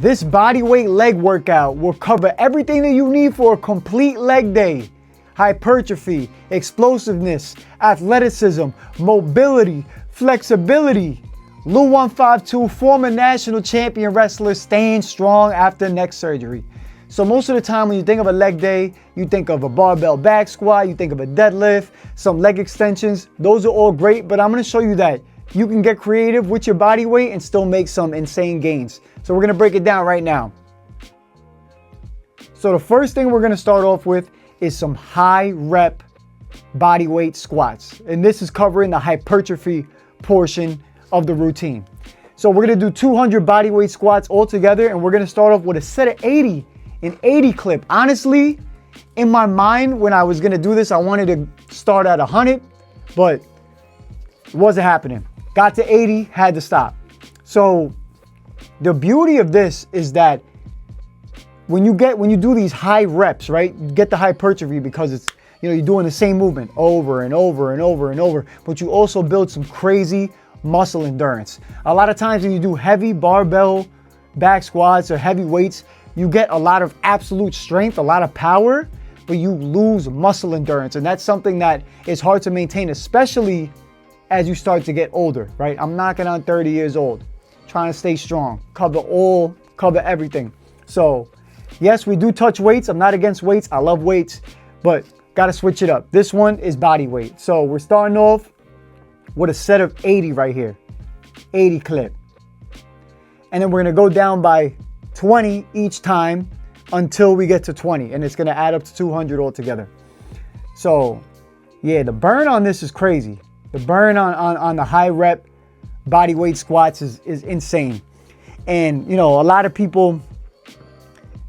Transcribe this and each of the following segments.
This bodyweight leg workout will cover everything that you need for a complete leg day. Hypertrophy, explosiveness, athleticism, mobility, flexibility. Lou 152, former national champion wrestler, staying strong after neck surgery. So most of the time when you think of a leg day, you think of a barbell back squat, you think of a deadlift, some leg extensions. Those are all great, but I'm gonna show you that you can get creative with your body weight and still make some insane gains. So we're gonna break it down right now. So the first thing we're gonna start off with is some high rep body weight squats. And this is covering the hypertrophy portion of the routine. So we're gonna do 200 body weight squats all together, and we're gonna start off with a set of 80, an 80 clip. Honestly, in my mind, when I was gonna do this, I wanted to start at 100, but it wasn't happening. Got to 80, had to stop. So the beauty of this is that when you do these high reps, right, you get the hypertrophy because it's, you're doing the same movement over and over and over and over, but you also build some crazy muscle endurance. A lot of times when you do heavy barbell back squats or heavy weights, you get a lot of absolute strength, a lot of power, but you lose muscle endurance. And that's something that is hard to maintain, especially as you start to get older, right? I'm knocking on 30 years old, trying to stay strong, cover everything. So yes, we do touch weights. I'm not against weights. I love weights, but gotta switch it up. This one is body weight. So we're starting off with a set of 80 right here, 80 clip. And then we're gonna go down by 20 each time until we get to 20, and it's gonna add up to 200 altogether. So yeah, the burn on this is crazy. The burn on the high rep body weight squats is insane. And a lot of people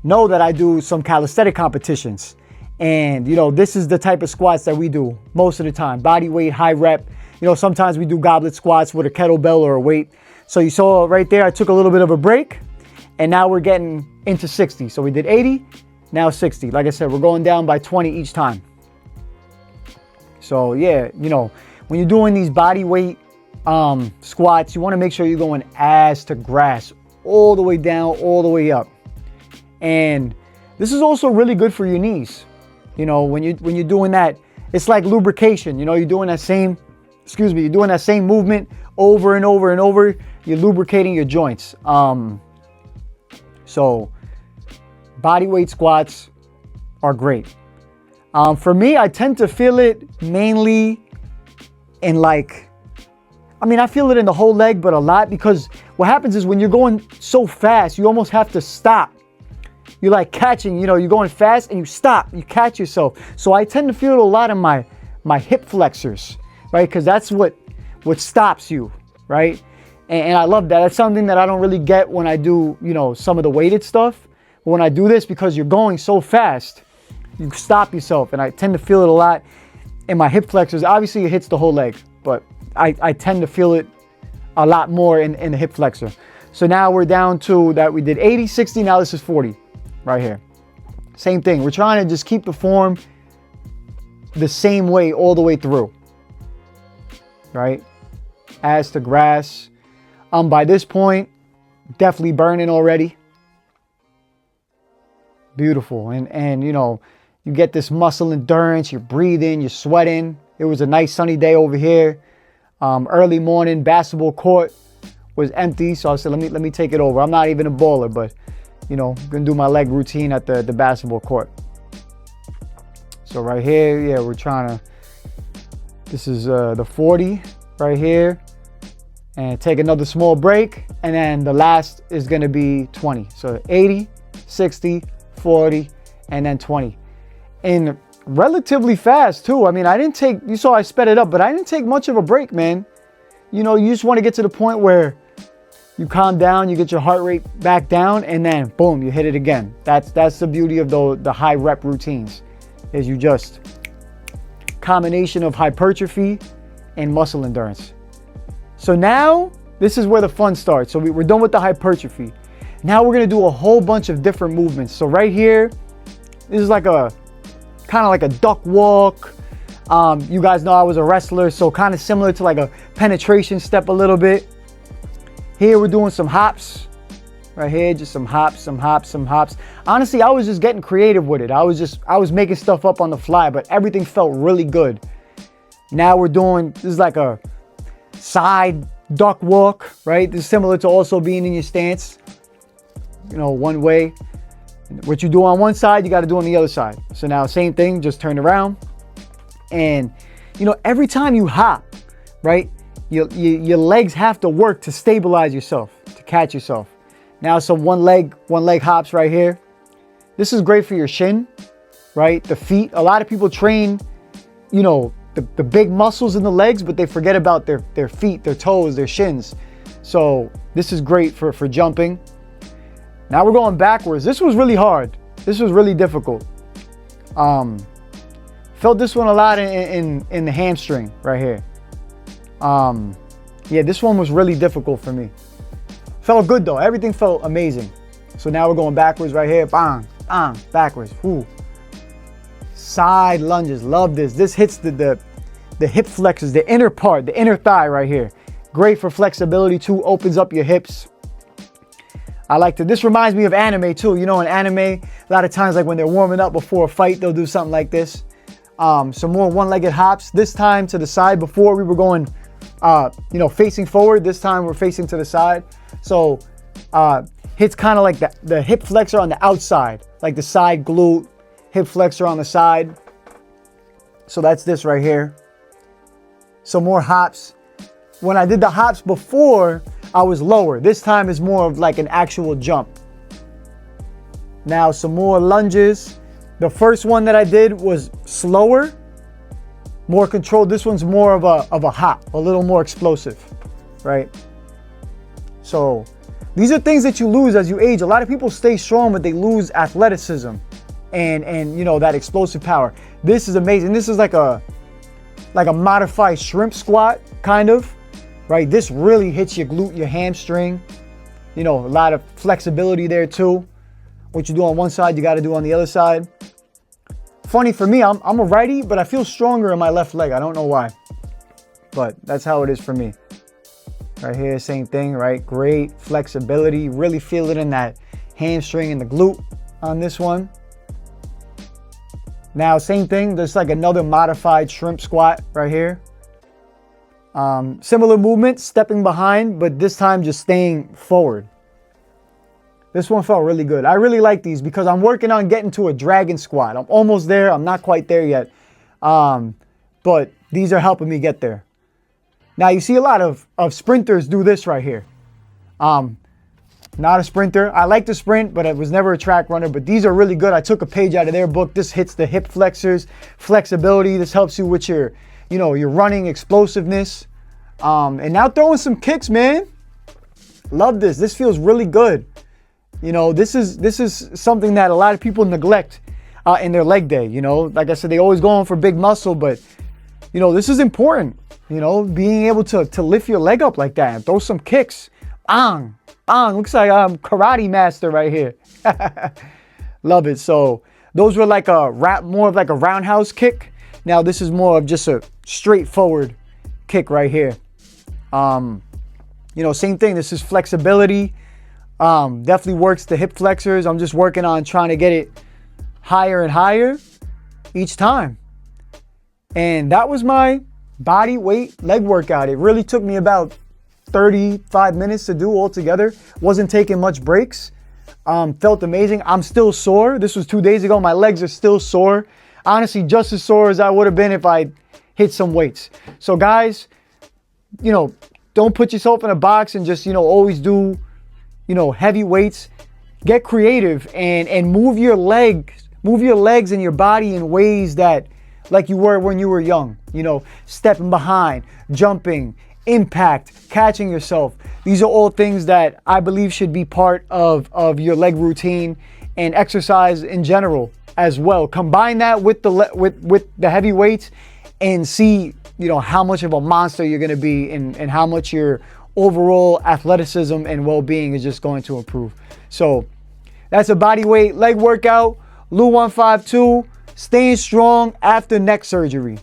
know that I do some calisthenic competitions, and this is the type of squats that we do most of the time. Body weight, high rep. Sometimes we do goblet squats with a kettlebell or a weight. So you saw right there, I took a little bit of a break, and now we're getting into 60. So we did 80, now 60. Like I said, we're going down by 20 each time. So yeah, when you're doing these body weight squats, you want to make sure you're going ass to grass, all the way down, all the way up. And this is also really good for your knees. When you're doing that, it's like lubrication. You're doing that same, you're doing that same movement over and over and over. You're lubricating your joints. So body weight squats are great. For me, I tend to feel it mainly in I feel it in the whole leg, but a lot, because what happens is when you're going so fast, you almost have to stop. You're like catching, you're going fast and you stop, you catch yourself. So I tend to feel it a lot in my hip flexors, right? Because that's what stops you, right? And I love that. That's something that I don't really get when I do, some of the weighted stuff. But when I do this, because you're going so fast, you stop yourself. And I tend to feel it a lot in my hip flexors. Obviously it hits the whole leg, but I tend to feel it a lot more in the hip flexor. So now we're down to that. We did 80, 60, now this is 40 right here. Same thing. We're trying to just keep the form the same way all the way through, right? Ass to grass. By this point, definitely burning already. Beautiful. And you get this muscle endurance, you're breathing, you're sweating. It was a nice sunny day over here. Early morning, basketball court was empty, so I said, let me take it over. I'm not even a baller, but gonna do my leg routine at the basketball court. So right here, yeah, we're trying to, this is the 40 right here, and take another small break, and then the last is gonna be 20. So 80, 60, 40, and then 20. And relatively fast too. I didn't take, you saw I sped it up, but I didn't take much of a break, man. You just want to get to the point where you calm down, you get your heart rate back down, and then boom, you hit it again. That's the beauty of the high rep routines, is you just combination of hypertrophy and muscle endurance. So now this is where the fun starts. So we're done with the hypertrophy. Now we're gonna do a whole bunch of different movements. So right here, this is like a kind of like a duck walk. You guys know I was a wrestler, so kind of similar to like a penetration step a little bit. Here we're doing some hops, right here, just some hops, some hops, some hops. Honestly, I was just getting creative with it. I was making stuff up on the fly, but everything felt really good. Now we're doing, this is like a side duck walk, right? This is similar to also being in your stance, you know, one way. What you do on one side, you got to do on the other side. So now same thing, just turn around. And, you know, every time you hop, right, your legs have to work to stabilize yourself, to catch yourself. Now some one leg hops right here. This is great for your shin, right? The feet. A lot of people train, you know, the big muscles in the legs, but they forget about their feet, their toes, their shins. So this is great for jumping. Now we're going backwards. This was really hard. This was really difficult. Felt this one a lot in the hamstring right here. Yeah, this one was really difficult for me. Felt good though. Everything felt amazing. So now we're going backwards right here. Bang, bang, backwards. Ooh. Side lunges. Love this. This hits the hip flexors, the inner part, the inner thigh right here. Great for flexibility too. Opens up your hips. I like to, this reminds me of anime too. You know, in anime, a lot of times like when they're warming up before a fight, they'll do something like this. Some more one-legged hops. This time to the side. Before we were going, you know, facing forward. This time we're facing to the side. So hits kind of like the hip flexor on the outside, like the side glute, hip flexor on the side. So that's this right here. Some more hops. When I did the hops before, I was lower. This time is more of like an actual jump. Now some more lunges. The first one that I did was slower, more controlled. This one's more of a hop, a little more explosive, right? So these are things that you lose as you age. A lot of people stay strong, but they lose athleticism and you know, that explosive power. This is amazing. This is like a modified shrimp squat, kind of, right? This really hits your glute, your hamstring. You know, a lot of flexibility there too. What you do on one side, you got to do on the other side. Funny for me, I'm a righty, but I feel stronger in my left leg. I don't know why, but that's how it is for me. Right here, same thing, right? Great flexibility. Really feel it in that hamstring and the glute on this one. Now, same thing. There's like another modified shrimp squat right here. Similar movement, stepping behind, but this time just staying forward. This one felt really good. I really like these because I'm working on getting to a dragon squat. I'm almost there. I'm not quite there yet. But these are helping me get there. Now you see a lot of sprinters do this right here. Not a sprinter. I like to sprint, but I was never a track runner. But these are really good. I took a page out of their book. This hits the hip flexors, flexibility. This helps you with your, you know, your running explosiveness. And now throwing some kicks, man. Love this. This feels really good. You know, this is something that a lot of people neglect in their leg day. You know, like I said, they always going for big muscle, but you know, this is important. You know, being able to lift your leg up like that and throw some kicks. Bang, bang. Looks like I'm karate master right here. Love it. So those were like more of like a roundhouse kick. Now this is more of just a straightforward kick right here. You know, same thing. This is flexibility. Definitely works the hip flexors. I'm just working on trying to get it higher and higher each time. And that was my body weight leg workout. It really took me about 35 minutes to do altogether. Wasn't taking much breaks. Felt amazing. I'm still sore. This was 2 days ago. My legs are still sore. Honestly, just as sore as I would have been if I hit some weights. So guys, you know, don't put yourself in a box and just, you know, always do, you know, heavy weights. Get creative and move your legs and your body in ways that like you were when you were young. You know, stepping behind, jumping, impact, catching yourself. These are all things that I believe should be part of your leg routine and exercise in general as well. Combine that with the heavy weights and see, you know, how much of a monster you're going to be and how much your overall athleticism and well-being is just going to improve. So that's a body weight leg workout. Lou 152, staying strong after neck surgery.